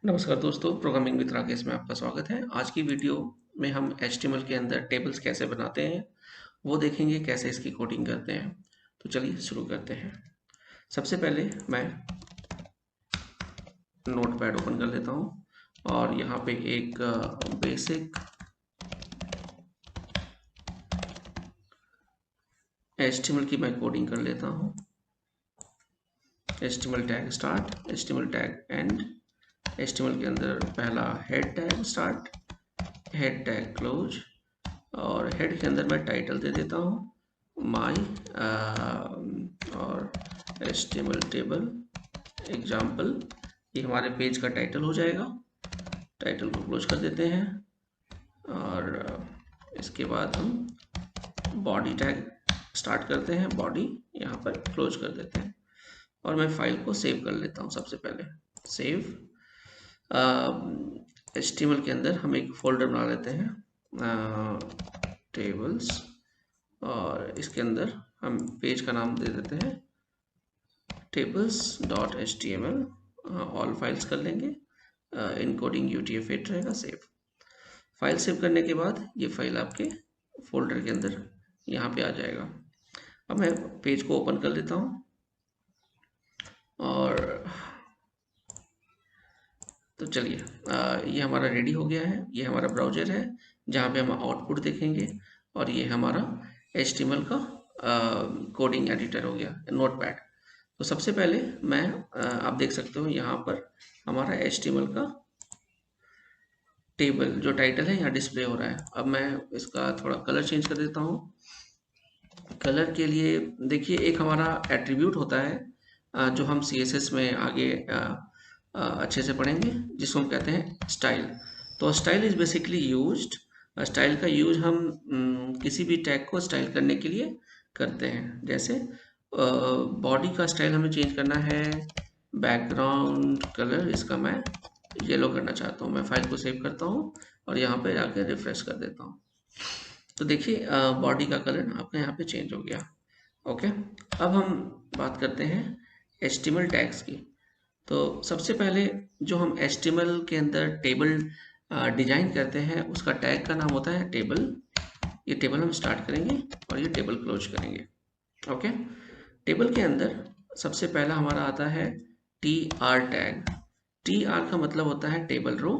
नमस्कार दोस्तों, programming with Rakesh में आपका स्वागत है। आज की वीडियो में हम HTML के अंदर टेबल्स कैसे बनाते हैं वो देखेंगे, कैसे इसकी कोडिंग करते हैं। तो चलिए शुरू करते हैं। सबसे पहले मैं नोटपैड ओपन कर लेता हूँ और यहाँ पे एक बेसिक HTML की मैं कोडिंग कर लेता हूँ। HTML tag start, HTML tag and, HTML के अंदर पहला head tag start, head tag close, और हेड के अंदर मैं टाइटल दे देता हूँ माई और HTML टेबल एग्जाम्पल। ये हमारे पेज का टाइटल हो जाएगा। टाइटल को क्लोज कर देते हैं और इसके बाद हम बॉडी टैग स्टार्ट करते हैं। बॉडी यहाँ पर क्लोज कर देते हैं और मैं फाइल को सेव कर लेता हूँ। सबसे पहले सेव HTML के अंदर हम एक फोल्डर बना लेते हैं टेबल्स, और इसके अंदर हम पेज का नाम दे देते हैं tables.html। ऑल फाइल्स कर लेंगे, इनकोडिंग UTF-8 रहेगा। सेव फाइल सेव करने के बाद ये फाइल आपके फोल्डर के अंदर यहाँ पे आ जाएगा। अब मैं पेज को ओपन कर लेता हूँ और तो चलिए ये हमारा रेडी हो गया है। ये हमारा ब्राउज़र है जहाँ पे हम आउटपुट देखेंगे, और ये हमारा HTML का कोडिंग एडिटर हो गया, नोटपैड। तो सबसे पहले मैं आप देख सकते हो यहाँ पर हमारा HTML का टेबल जो टाइटल है यहाँ डिस्प्ले हो रहा है। अब मैं इसका थोड़ा कलर चेंज कर देता हूँ। कलर के लिए देखिए, एक हमारा एट्रीब्यूट होता है जो हम CSS में आगे अच्छे से पढ़ेंगे, जिसको हम कहते हैं स्टाइल। तो style is basically used, style का यूज हम किसी भी टैग को स्टाइल करने के लिए करते हैं। जैसे बॉडी का स्टाइल हमें चेंज करना है, बैकग्राउंड कलर इसका मैं येलो करना चाहता हूँ। मैं फाइल को सेव करता हूँ और यहाँ पे जाके रिफ्रेश कर देता हूँ। तो देखिए बॉडी का कलर आपका यहाँ पे चेंज हो गया। ओके, अब हम बात करते हैं HTML टैग्स की। तो सबसे पहले जो हम HTML के अंदर टेबल डिजाइन करते हैं उसका टैग का नाम होता है टेबल। ये टेबल हम स्टार्ट करेंगे और ये टेबल क्लोज करेंगे। ओके, टेबल के अंदर सबसे पहला हमारा आता है TR टैग। TR का मतलब होता है टेबल रो।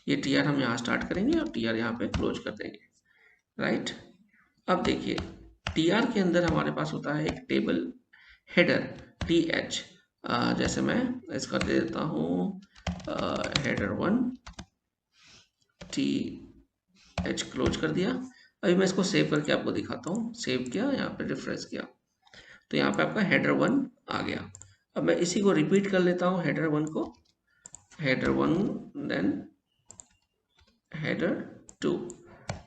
ये TR हम यहाँ स्टार्ट करेंगे और TR यहाँ पे क्लोज कर देंगे। राइट, अब देखिए TR के अंदर हमारे पास होता है एक टेबल हेडर TH। जैसे मैं इसका दे देता हूँ हेडर 1 TH क्लोज कर दिया। अभी मैं इसको सेव करके आपको दिखाता हूँ। सेव किया, यहाँ पे रिफ्रेश किया तो यहाँ पे आपका हेडर 1 आ गया। अब मैं इसी को रिपीट कर लेता हूँ, हेडर 1 को, हेडर 1 देन हेडर 2।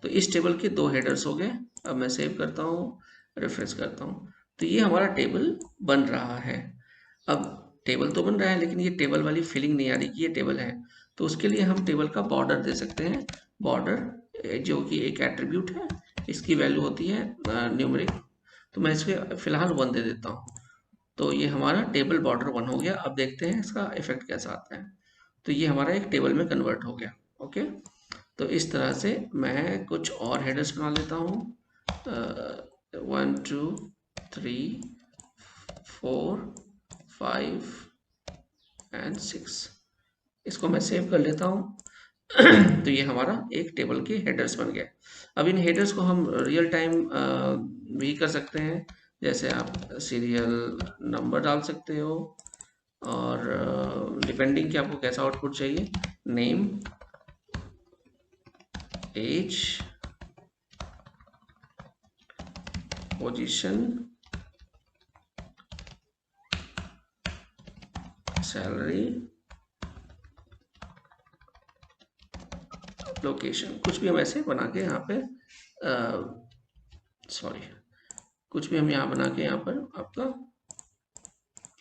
तो इस टेबल के 2 हेडर्स हो गए। अब मैं सेव करता हूँ, रिफ्रेश करता हूँ, तो ये हमारा टेबल बन रहा है। अब टेबल तो बन रहा है लेकिन ये टेबल वाली फीलिंग नहीं आ रही कि ये टेबल है। तो उसके लिए हम टेबल का बॉर्डर दे सकते हैं। बॉर्डर जो कि एक एट्रीब्यूट है, इसकी वैल्यू होती है न्यूमेरिक। तो मैं इसके फिलहाल 1 दे देता हूँ। तो ये हमारा टेबल बॉर्डर 1 हो गया। अब देखते हैं इसका इफेक्ट कैसा आता है। तो ये हमारा एक टेबल में कन्वर्ट हो गया। ओके, तो इस तरह से मैं कुछ और हेडर्स बना लेता हूँ। 1 2 3 4 5 एंड 6। इसको मैं सेव कर लेता हूँ। तो ये हमारा एक टेबल के हेडर्स बन गए। अब इन हेडर्स को हम रियल टाइम भी कर सकते हैं। जैसे आप सीरियल नंबर डाल सकते हो, और डिपेंडिंग कि आपको कैसा आउटपुट चाहिए, name, age, position, salary, location. कुछ भी हम ऐसे बना के यहाँ पे कुछ भी हम यहाँ बना के यहाँ पर आपका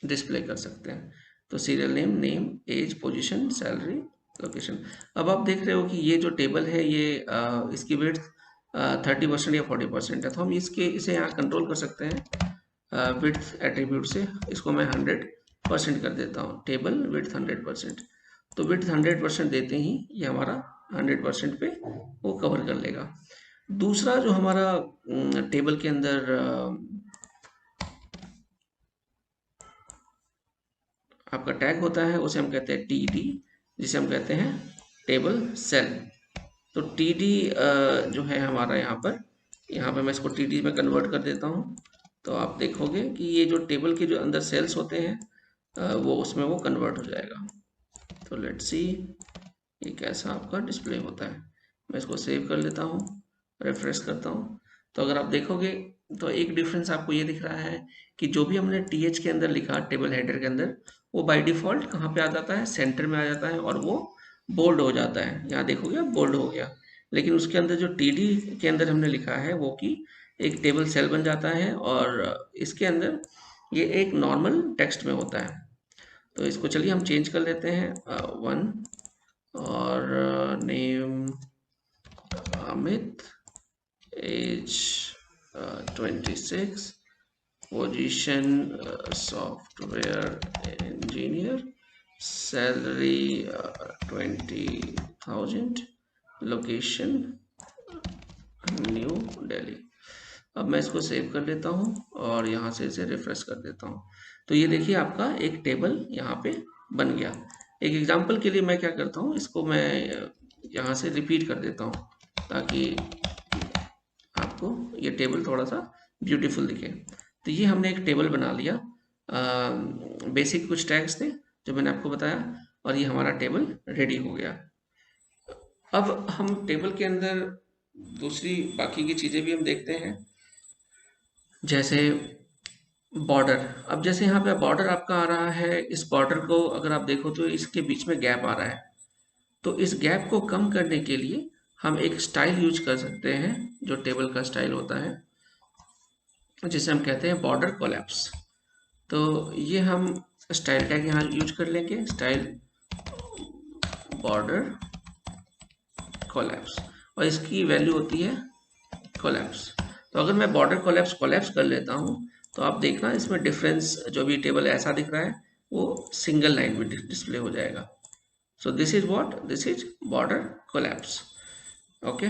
डिस्प्ले कर सकते हैं। तो serial name, name, age, position, salary, location. अब आप देख रहे हो कि ये जो टेबल है ये इसकी विड्थ 30% या 40% है। तो हम इसे यहाँ कंट्रोल कर सकते हैं विड्थ एट्रीब्यूट से। इसको मैं 100% कर देता हूँ, टेबल विड्थ 100%। तो विड्थ 100% देते ही ये हमारा 100% पे वो कवर कर लेगा। दूसरा जो हमारा टेबल के अंदर आपका टैग होता है उसे हम कहते हैं टीडी, जिसे हम कहते हैं टेबल सेल। तो टीडी जो है हमारा यहाँ पे मैं इसको टीडी में कन्वर्ट कर देता हूँ। तो आप देखोगे कि ये जो टेबल के जो अंदर सेल्स होते हैं वो उसमें वो कन्वर्ट हो जाएगा। तो लेट्स सी ये कैसा आपका डिस्प्ले होता है। मैं इसको सेव कर लेता हूँ, रिफ्रेश करता हूँ। तो अगर आप देखोगे तो एक डिफरेंस आपको ये दिख रहा है कि जो भी हमने टीएच के अंदर लिखा टेबल हेडर के अंदर, वो बाय डिफ़ॉल्ट कहाँ पे आ जाता है, सेंटर में आ जाता है और वो बोल्ड हो जाता है। यहाँ देखोगे बोल्ड हो गया। लेकिन उसके अंदर जो टीडी के अंदर हमने लिखा है वो कि एक टेबल सेल बन जाता है और इसके अंदर ये एक नॉर्मल टेक्स्ट में होता है। तो इसको चलिए हम चेंज कर लेते हैं 1 और name Amit, age 26, position software engineer, salary 20,000, location New Delhi. अब मैं इसको सेव कर लेता हूँ और यहाँ से इसे रिफ्रेश कर देता हूँ। तो ये देखिए आपका एक टेबल यहाँ पे बन गया। एक एग्जांपल के लिए मैं क्या करता हूँ, इसको मैं यहाँ से रिपीट कर देता हूँ ताकि आपको ये टेबल थोड़ा सा ब्यूटीफुल दिखे। तो ये हमने एक टेबल बना लिया, बेसिक कुछ टैग्स थे जो मैंने आपको बताया और ये हमारा टेबल रेडी हो गया। अब हम टेबल के अंदर दूसरी बाकी की चीज़ें भी हम देखते हैं, जैसे बॉर्डर। अब जैसे यहाँ पे बॉर्डर आपका आ रहा है, इस बॉर्डर को अगर आप देखो तो इसके बीच में गैप आ रहा है। तो इस गैप को कम करने के लिए हम एक स्टाइल यूज कर सकते हैं जो टेबल का स्टाइल होता है, जिसे हम कहते हैं बॉर्डर कोलैप्स। तो ये हम स्टाइल टैग यहाँ यूज कर लेंगे, स्टाइल बॉर्डर कोलैप्स, और इसकी वैल्यू होती है कोलैप्स। तो अगर मैं बॉर्डर कोलैप्स कर लेता हूँ तो आप देखना इसमें डिफरेंस, जो भी टेबल ऐसा दिख रहा है वो सिंगल लाइन में डिस्प्ले हो जाएगा। So this is what, this is border collapse. Okay.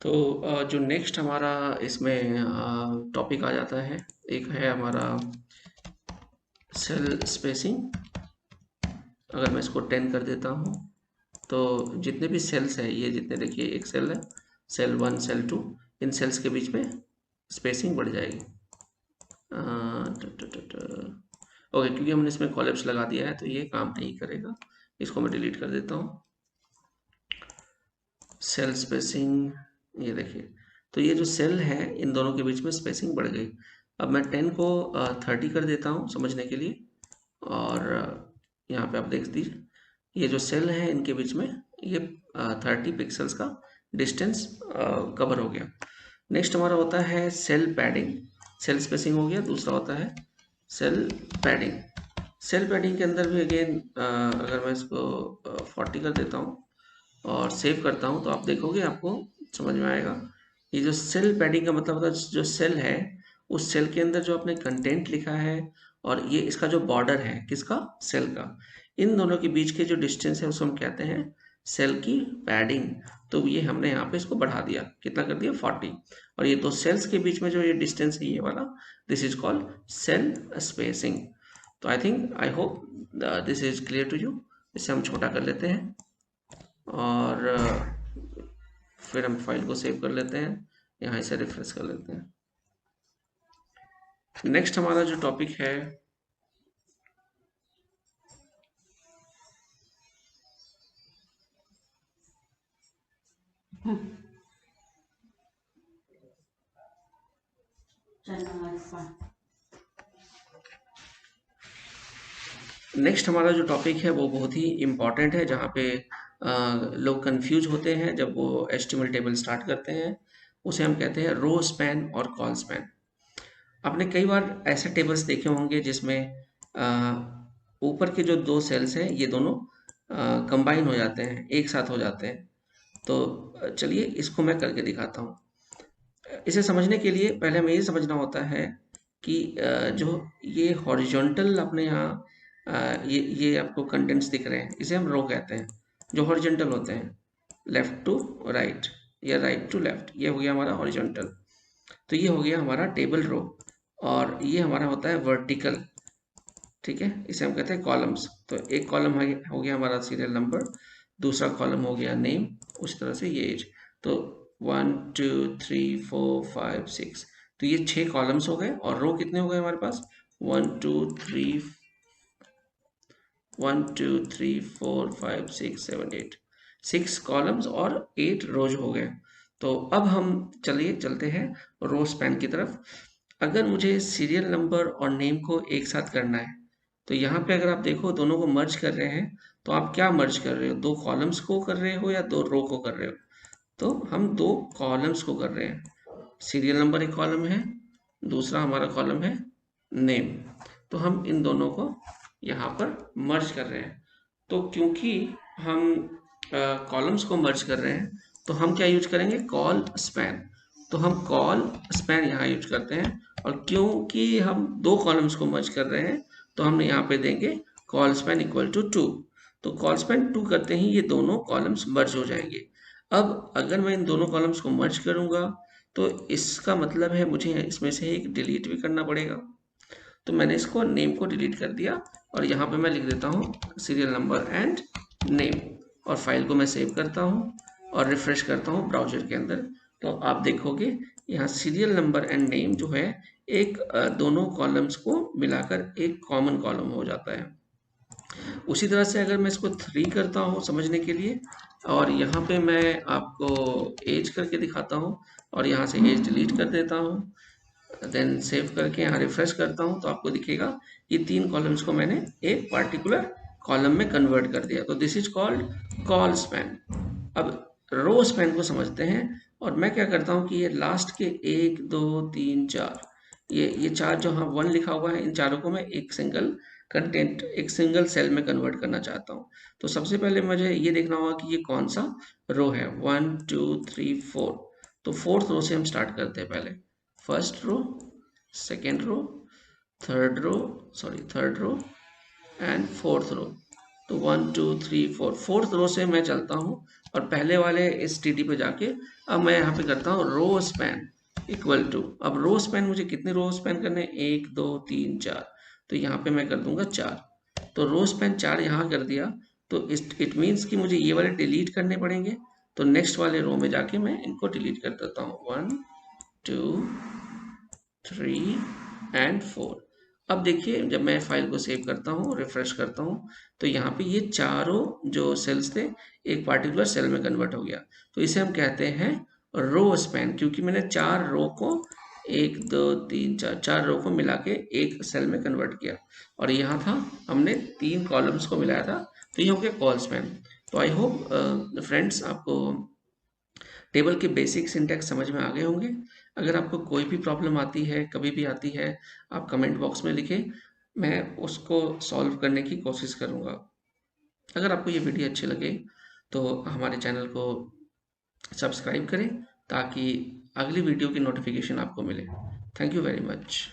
तो जो नेक्स्ट हमारा इसमें टॉपिक आ जाता है, एक है हमारा सेल स्पेसिंग। अगर मैं इसको 10 कर देता हूँ तो जितने भी सेल्स हैं, ये जितने देखिए एक सेल है, सेल 1 सेल 2, इन सेल्स के बीच में स्पेसिंग बढ़ जाएगी। ओके, क्योंकि हमने इसमें कॉलम्स लगा दिया है तो ये काम नहीं करेगा, इसको मैं डिलीट कर देता हूँ। सेल स्पेसिंग, ये देखिए, तो ये जो सेल है इन दोनों के बीच में स्पेसिंग बढ़ गई। अब मैं 10 को 30 कर देता हूँ समझने के लिए, और यहाँ पे आप देख दीजिए ये जो सेल है इनके बीच में ये 30 पिक्सल्स का डिस्टेंस कवर हो गया। नेक्स्ट हमारा होता है सेल पैडिंग। सेल स्पेसिंग हो गया, दूसरा होता है सेल पैडिंग। सेल पैडिंग के अंदर भी अगेन अगर मैं इसको 40 कर देता हूँ और सेव करता हूँ तो आप देखोगे आपको समझ में आएगा। ये जो सेल पैडिंग का मतलब होता है जो सेल है उस सेल के अंदर जो आपने कंटेंट लिखा है और ये इसका जो बॉर्डर है किसका, सेल का, इन दोनों के बीच के जो डिस्टेंस है उसको हम कहते हैं सेल की पैडिंग। तो ये हमने यहाँ पे इसको बढ़ा दिया, कितना कर दिया 40, और ये दो सेल्स के बीच में जो ये डिस्टेंस है ये वाला, this is called cell spacing. तो I think, I hope this is clear to you. इसे हम छोटा कर लेते हैं और फिर हम फाइल को सेव कर लेते हैं, यहाँ इसे रिफ्रेश कर लेते हैं। नेक्स्ट हमारा जो टॉपिक है नेक्स्ट हमारा जो टॉपिक है वो बहुत ही इम्पॉर्टेंट है, जहाँ पे लोग कंफ्यूज होते हैं जब वो HTML टेबल स्टार्ट करते हैं। उसे हम कहते हैं रो स्पैन और कॉल स्पैन। आपने कई बार ऐसे टेबल्स देखे होंगे जिसमें ऊपर के जो दो सेल्स हैं ये दोनों कंबाइन हो जाते हैं, एक साथ हो जाते हैं। तो चलिए इसको मैं करके दिखाता हूँ। इसे समझने के लिए पहले हमें ये समझना होता है कि जो ये हॉरिजॉन्टल अपने यहाँ ये आपको कंटेंट्स दिख रहे हैं, इसे हम रो कहते हैं, जो हॉरिजॉन्टल होते हैं, लेफ्ट टू राइट या राइट टू लेफ्ट, ये हो गया हमारा हॉरिजॉन्टल। तो ये हो गया हमारा टेबल रो, और ये हमारा होता है वर्टिकल, ठीक है, इसे हम कहते हैं कॉलम्स। तो एक कॉलम हो गया हमारा सीरियल नंबर, दूसरा कॉलम हो गया नेम, उस तरह से ये एज। तो 1 2 3 4 5 6, तो ये 6 कॉलम्स हो गए, और रो कितने हो गए हमारे पास, 1 2 3 1 2 3 4 5 6 7 8, 6 कॉलम्स और 8 रोज हो गए। तो अब हम चलते हैं रो स्पैन की तरफ। अगर मुझे सीरियल नंबर और नेम को एक साथ करना है, तो यहाँ पे अगर आप देखो दोनों को मर्ज कर रहे हैं, तो आप क्या मर्ज कर रहे हो, 2 कॉलम्स को कर रहे हो या 2 रो को कर रहे हो? तो हम 2 कॉलम्स को कर रहे हैं। सीरियल नंबर एक कॉलम है, दूसरा हमारा कॉलम है नेम, तो हम इन दोनों को यहाँ पर मर्ज कर रहे हैं। तो क्योंकि हम कॉलम्स को मर्ज कर रहे हैं, तो हम क्या यूज करेंगे, कॉल स्पैन। तो हम कॉल स्पैन यहाँ यूज करते हैं, और क्योंकि हम 2 कॉलम्स को मर्ज कर रहे हैं, तो हम यहाँ पे देंगे कॉल स्पैन इक्वल टू 2। तो कॉल स्पैन 2 करते ही ये दोनों कॉलम्स मर्ज हो जाएंगे। अब अगर मैं इन दोनों कॉलम्स को मर्ज करूंगा, तो इसका मतलब है मुझे इसमें से एक डिलीट भी करना पड़ेगा। तो मैंने इसको नेम को डिलीट कर दिया, और यहाँ पे मैं लिख देता हूँ सीरियल नंबर एंड नेम, और फाइल को मैं सेव करता हूँ और रिफ्रेश करता हूँ ब्राउजर के अंदर। तो आप देखोगे यहाँ सीरियल नंबर एंड नेम जो है, एक दोनों कॉलम्स को मिलाकर एक कॉमन कॉलम हो जाता है। उसी तरह से अगर मैं इसको 3 करता हूँ समझने के लिए, और यहाँ पे मैं आपको एज करके दिखाता हूँ, और यहाँ से एज डिलीट कर देता हूँ, देन सेव करके यहाँ रिफ्रेश करता हूँ, तो आपको दिखेगा कि 3 कॉलम्स को मैंने एक पार्टिकुलर कॉलम में कन्वर्ट कर दिया। तो this is called call span. अब रो स्पैन को समझते हैं, और मैं क्या करता हूँ कि ये लास्ट के 1 2 3 4, ये 4 जो हाँ 1 लिखा हुआ है, इन चारों को मैं एक सिंगल कंटेंट, एक सिंगल सेल में कन्वर्ट करना चाहता हूँ। तो सबसे पहले मुझे ये देखना होगा कि ये कौन सा रो है, 1 2 3 4। तो 4th रो से हम स्टार्ट करते हैं पहले, first row, second row, third row and fourth row. तो 1 2 3 4, फोर्थ रो से मैं चलता हूँ, और पहले वाले इस टीडी पे जाके अब मैं यहाँ पे करता हूँ रो स्पैन इक्वल टू। अब रो स्पैन मुझे कितने रो स्पैन करने हैं, 1 2 3 4, तो यहाँ पे मैं कर दूंगा 4। तो रो स्पैन 4 यहाँ कर दिया, तो इट मीन्स कि मुझे ये वाले डिलीट करने पड़ेंगे। तो नेक्स्ट वाले रो में जाके मैं इनको डिलीट कर देता हूँ, 1 2 3 एंड 4। अब देखिए जब मैं फाइल को सेव करता हूँ, रिफ्रेश करता हूँ, तो यहाँ पे ये चारों जो सेल्स थे एक पार्टिकुलर सेल में कन्वर्ट हो गया। तो इसे हम कहते हैं रो स्पैन, क्योंकि मैंने 4 रो को 1 2 3 4 4 रो को मिला के एक सेल में कन्वर्ट किया, और यहाँ था हमने 3 कॉलम्स को मिलाया था, तो ये हो गया कॉल स्पैन। तो आई होप फ्रेंड्स आपको टेबल के बेसिक सिंटैक्स समझ में आ गए होंगे। अगर आपको कोई भी प्रॉब्लम आती है, कभी भी आती है, आप कमेंट बॉक्स में लिखें, मैं उसको सॉल्व करने की कोशिश करूँगा। अगर आपको ये वीडियो अच्छी लगे, तो हमारे चैनल को सब्सक्राइब करें, ताकि अगली वीडियो की नोटिफिकेशन आपको मिले। Thank you very much.